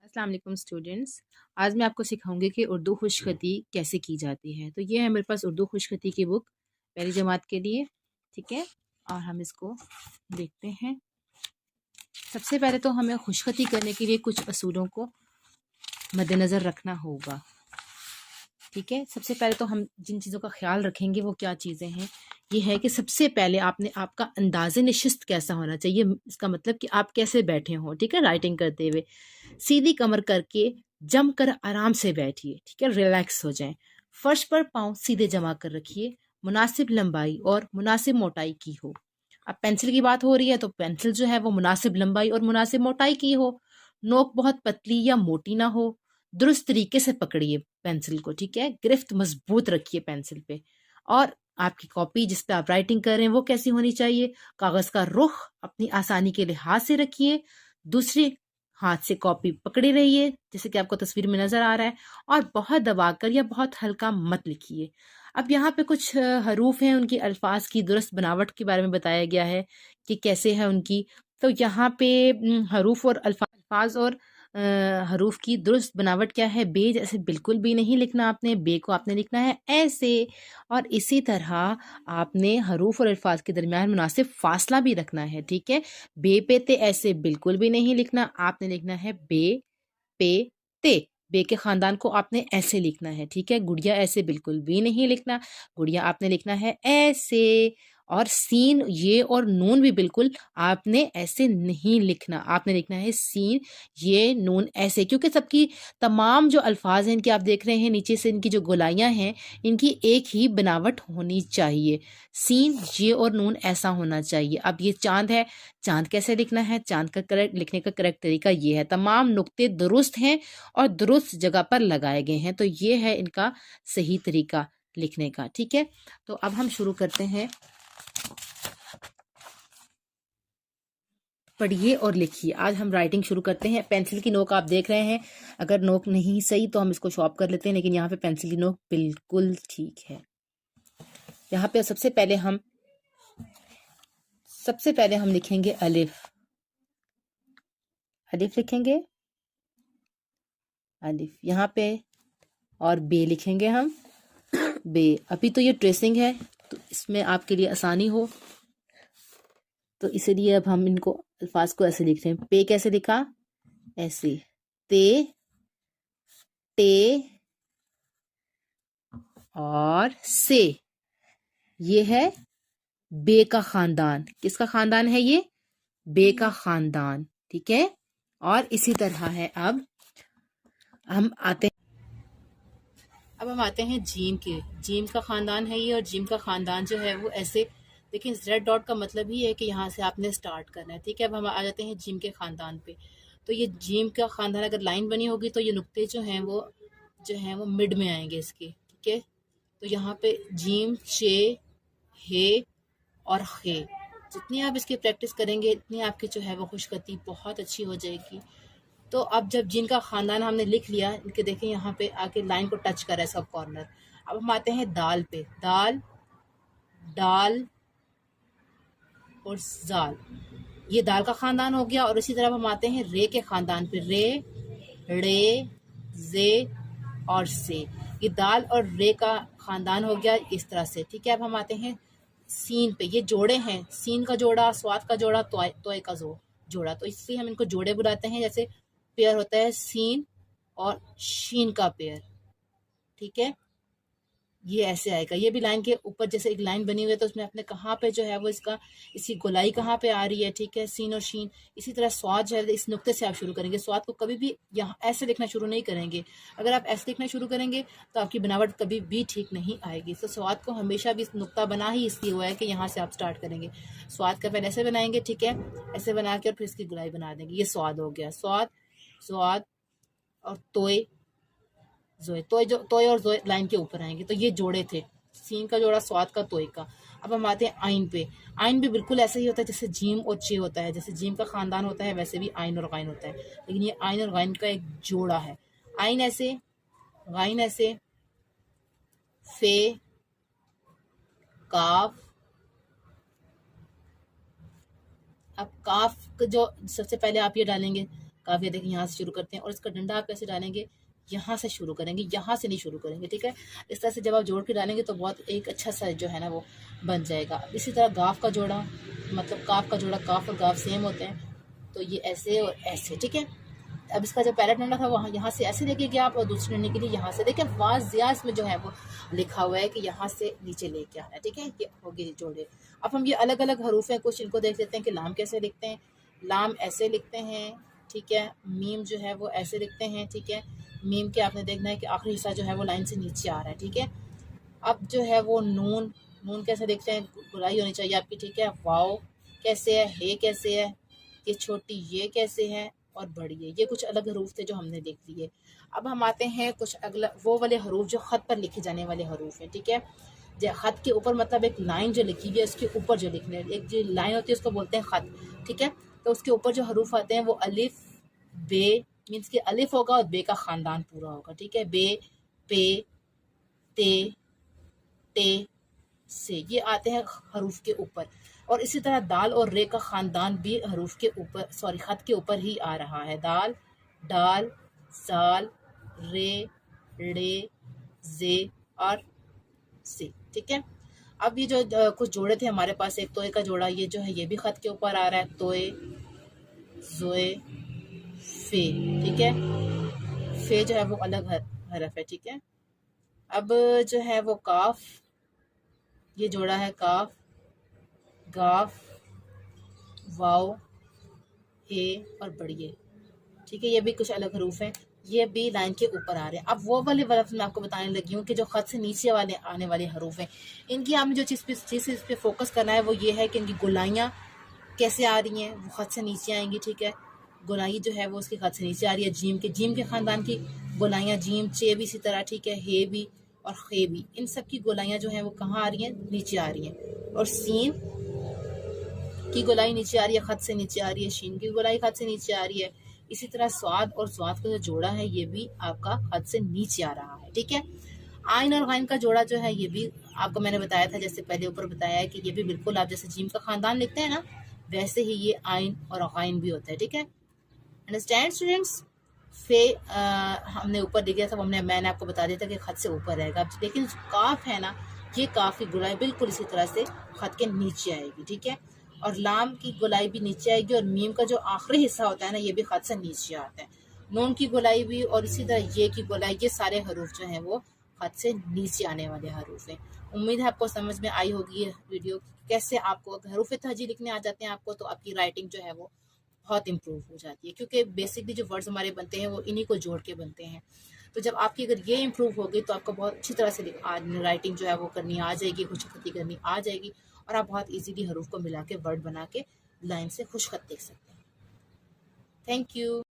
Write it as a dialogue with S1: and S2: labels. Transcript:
S1: अस्सलाम वालेकुम स्टूडेंट्स। आज मैं आपको सिखाऊंगी कि उर्दू खुशखती कैसे की जाती है। तो ये है मेरे पास उर्दू खुशखती की बुक पहली जमात के लिए, ठीक है। और हम इसको देखते हैं। सबसे पहले तो हमें खुशखती करने के लिए कुछ असूलों को मद्देनज़र रखना होगा, ठीक है। सबसे पहले तो हम जिन चीज़ों का ख्याल रखेंगे वो क्या चीज़ें हैं, ये है कि सबसे पहले आपने आपका अंदाज़े नशिस्त कैसा होना चाहिए। इसका मतलब कि आप कैसे बैठे हों, ठीक है। राइटिंग करते हुए सीधी कमर करके जम कर आराम से बैठिए, ठीक है। रिलैक्स हो जाएं। फर्श पर पाँव सीधे जमा कर रखिए। मुनासिब लंबाई और मुनासिब मोटाई की हो। अब पेंसिल की बात हो रही है तो पेंसिल जो है वो मुनासिब लंबाई और मुनासिब मोटाई की हो। नोक बहुत पतली या मोटी ना हो। दुरुस्त तरीके से पकड़िए पेंसिल को, ठीक है। गिरफ्त मजबूत रखिए पेंसिल पे। और आपकी कॉपी जिस पे आप राइटिंग कर रहे हैं वो कैसी होनी चाहिए। कागज का रुख अपनी आसानी के लिहाज से रखिए। दूसरे हाथ से कॉपी पकड़े रहिए जैसे कि आपको तस्वीर में नजर आ रहा है। और बहुत दबाकर या बहुत हल्का मत लिखिए। अब यहाँ पे कुछ हरूफ हैं, उनकी अल्फाज की दुरुस्त बनावट के बारे में बताया गया है कि कैसे है उनकी। तो यहाँ पे हरूफ और अल्फाज और हरूफ की दुरुस्त बनावट क्या है। बे जैसे बिल्कुल भी नहीं लिखना आपने, बे को आपने लिखना है ऐसे। और इसी तरह आपने हरूफ और अल्फाज के दरमियान मुनासिब फासला भी रखना है, ठीक है। बे पे ते ऐसे बिल्कुल भी नहीं लिखना, आपने लिखना है बे पे ते। बे के खानदान को आपने ऐसे लिखना है, ठीक है। गुड़िया ऐसे बिल्कुल भी नहीं लिखना, गुड़िया आपने लिखना है ऐसे। और सीन ये और नून भी बिल्कुल आपने ऐसे नहीं लिखना, आपने लिखना है सीन ये नून ऐसे। क्योंकि सबकी तमाम जो अल्फाज हैं इनके आप देख रहे हैं नीचे से इनकी जो गोलाइयां हैं इनकी एक ही बनावट होनी चाहिए। सीन ये और नून ऐसा होना चाहिए। अब ये चांद है, चांद कैसे लिखना है, चांद का करेक्ट लिखने का करेक्ट तरीका ये है। तमाम नुक्ते दुरुस्त हैं और दुरुस्त जगह पर लगाए गए हैं, तो ये है इनका सही तरीका लिखने का, ठीक है। तो अब हम शुरू करते हैं। पढ़िए और लिखिए। आज हम राइटिंग शुरू करते हैं। पेंसिल की नोक आप देख रहे हैं, अगर नोक नहीं सही तो हम इसको शॉर्प कर लेते हैं, लेकिन यहाँ पे पेंसिल की नोक बिल्कुल ठीक है। यहाँ पे सबसे पहले हम लिखेंगे अलिफ। अलिफ लिखेंगे, अलिफ यहाँ पे। और बे लिखेंगे हम, बे। अभी तो ये ट्रेसिंग है तो इसमें आपके लिए आसानी हो तो इसलिए अब हम इनको अल्फाज को ऐसे लिख रहे हैं। पे कैसे लिखा, ऐसे। ते, टे और से। ये है बे का खानदान। किसका खानदान है ये, बे का खानदान, ठीक है। और इसी तरह है अब हम आते हम आते हैं जीम के। जीम का खानदान है ये, और जीम का खानदान जो है वो ऐसे। देखिए रेड डॉट का मतलब ही है कि यहाँ से आपने स्टार्ट करना है, ठीक है। अब हम आ जाते हैं जीम के खानदान पे। तो ये जीम का खानदान अगर लाइन बनी होगी तो ये नुक्ते जो हैं वो मिड में आएंगे इसके, ठीक है। तो यहाँ पे जीम, चे, हे और खे। जितनी आप इसकी प्रैक्टिस करेंगे इतनी आपकी जो है वो खुशखती बहुत अच्छी हो जाएगी। तो अब जब जिनका खानदान हमने लिख लिया, इनके देखें यहाँ पे आके लाइन को टच करा है सब कॉर्नर। अब हम आते हैं दाल पे। दाल, डाल और जाल, ये दाल का खानदान हो गया। और इसी तरह हम आते हैं रे के खानदान पे। रे, रे, जे और से। ये दाल और रे का खानदान हो गया इस तरह से, ठीक है। अब हम आते हैं सीन पे। ये जोड़े हैं, सीन का जोड़ा, स्वाद का जोड़ा, तोय का जोड़ा। तो इसलिए हम इनको जोड़े बुलाते हैं। जैसे पेयर होता है सीन और शीन का पेयर, ठीक है। ये ऐसे आएगा। ये भी लाइन के ऊपर जैसे एक लाइन बनी हुई है तो उसमें अपने कहाँ पे जो है वो इसका इसकी गोलाई कहाँ पे आ रही है, ठीक है। सीन और शीन। इसी तरह स्वाद जो है इस नुक्ते से आप शुरू करेंगे। स्वाद को कभी भी यहाँ ऐसे लिखना शुरू नहीं करेंगे। अगर आप ऐसे लिखना शुरू करेंगे तो आपकी बनावट कभी भी ठीक नहीं आएगी। तो स्वाद को हमेशा भी नुक्ता बना ही इसलिए हुआ है कि यहाँ से आप स्टार्ट करेंगे। स्वाद का पहले ऐसे बनाएंगे, ठीक है। ऐसे बना के और फिर इसकी गोलाई बना देंगे। ये स्वाद हो गया। स्वाद, स्वाद और तोय, जोए। तोय और जोए लाइन के ऊपर आएंगे। तो ये जोड़े थे, सीन का जोड़ा, स्वाद का, तोय का। अब हम आते हैं आइन पे। आइन भी बिल्कुल ऐसे ही होता है जैसे जीम और चे होता है। जैसे जीम का खानदान होता है वैसे भी आइन और गाइन होता है, लेकिन ये आइन और गाइन का एक जोड़ा है। आइन ऐसे, गाइन ऐसे, फे, काफ। अब काफ जो सबसे पहले आप ये डालेंगे, काफिया देखिए यहाँ से शुरू करते हैं, और इसका डंडा आप कैसे डालेंगे, यहाँ से शुरू करेंगे, यहाँ से नहीं शुरू करेंगे, ठीक है। इस तरह से जब आप जोड़ के डालेंगे तो बहुत एक अच्छा सा जो है ना वो बन जाएगा। इसी तरह गाफ का जोड़ा, मतलब काफ का जोड़ा, काफ और गाफ सेम होते हैं, तो ये ऐसे और ऐसे, ठीक है। अब इसका जो पहला डंडा था वहाँ यहाँ से ऐसे लेके गया आप, और दूसरे डंडे के लिए यहाँ से, देखिए वाजिया इसमें जो है वो लिखा हुआ है कि यहाँ से नीचे लेके आना है, ठीक है। ये हो गए जोड़े। अब हम ये अलग अलग हरूफ हैं, कुछ इनको देख लेते हैं कि लाम कैसे लिखते हैं। लाम ऐसे लिखते हैं, ठीक है। मीम जो है वो ऐसे लिखते हैं, ठीक है। मीम के आपने देखना है कि आखिरी हिस्सा जो है वो लाइन से नीचे आ रहा है, ठीक है। अब जो है वो नून, नून कैसे देखते हैं, गुलाई होनी चाहिए आपकी, ठीक है। वाओ कैसे है, हे कैसे है, ये छोटी ये कैसे है, और बड़ी है। ये कुछ अलग हरूफ थे जो हमने देख लिए। अब हम आते हैं कुछ अगला वो वाले हरूफ जो ख़त पर लिखे जाने वाले हरूफ हैं, ठीक है। जो ख़त के ऊपर मतलब एक लाइन जो लिखी हुई है उसके ऊपर जो लिखने, एक जो लाइन होती है उसको बोलते हैं ख़त, ठीक है। तो उसके ऊपर जो हरूफ आते हैं वो अलिफ बे, मीन्स कि अलिफ होगा और बे का ख़ानदान पूरा होगा, ठीक है। बे, पे, ते, टे, से, ये आते हैं हरूफ के ऊपर। और इसी तरह दाल और रे का ख़ानदान भी हरूफ के ऊपर, सॉरी ख़त के ऊपर ही आ रहा है। दाल, डाल, साल, रे, रे, जे और से, ठीक है। अब ये जो कुछ जोड़े थे हमारे पास, एक तोए का जोड़ा, ये जो है ये भी ख़त के ऊपर आ रहा है। तोए, जोए, फे, ठीक है। फे जो है वो अलग हरफ है, ठीक है। अब जो है वो काफ, ये जोड़ा है काफ, गाफ, वाओ, हे और बढ़िए, ठीक है। ये भी कुछ अलग हरूफ हैं, ये भी लाइन के ऊपर आ रहे हैं। अब वो वाले हरफ मैं आपको बताने लगी हूँ कि जो ख़त से नीचे वाले आने वाले हरूफ हैं, इनकी आपने जो चीज़ इस पर फोकस करना है वो ये है कि इनकी गोलाइयाँ कैसे आ रही हैं, वो ख़त से नीचे आएंगी, ठीक है। गोलाई जो है वो उसके ख़त से नीचे आ रही है। जीम के ख़ानदान की गोलाइयाँ, जीम, चे भी इसी तरह, ठीक है। हे भी और खे भी, इन सब की गोलाइयाँ जो हैं वो कहाँ आ रही हैं, नीचे आ रही हैं। और सीन की गोलाई नीचे आ रही है, ख़त से नीचे आ रही है। शीन की गोलाई ख़त से नीचे आ रही है। इसी तरह स्वाद और स्वाद का जो जोड़ा है ये भी आपका ख़त से नीचे आ रहा है, ठीक है। आइन और गाइन का जोड़ा जो है ये भी आपको मैंने बताया था, जैसे पहले ऊपर बताया है कि ये भी बिल्कुल आप जैसे जीम का ख़ानदान लिखते हैं ना, वैसे ही ये आइन और गाइन भी होता है, ठीक है। Understand students. फे हमने ऊपर लिखा था, मैंने आपको बता दिया था कि ख़त से ऊपर रहेगा, लेकिन काफ है ना, ये काफ की गुलाई बिल्कुल इसी तरह से ख़त के नीचे आएगी, ठीक है। और लाम की गोलाई भी नीचे आएगी, और मीम का जो आखिरी हिस्सा होता है ना ये भी ख़त से नीचे आता है। नून की गोलाई भी, और इसी तरह ये की गोलाई, ये सारे हरूफ जो हैं वो ख़त से नीचे आने वाले हरूफ हैं। उम्मीद है आपको समझ में आई होगी ये वीडियो, कैसे आपको हरूफ तहजी लिखने आ जाते हैं आपको, तो आपकी राइटिंग जो है वो बहुत इम्प्रूव हो जाती है, क्योंकि बेसिकली जो वर्ड्स हमारे बनते हैं वो इन्हीं को जोड़ के बनते हैं। तो जब आपकी अगर ये इम्प्रूव होगी तो आपको बहुत अच्छी तरह से राइटिंग जो है वो करनी आ जाएगी, खुशखती करनी आ जाएगी, और आप बहुत इजीली हरूफ को मिला के वर्ड बना के लाइन से खुशखत लिख सकते हैं। Thank you.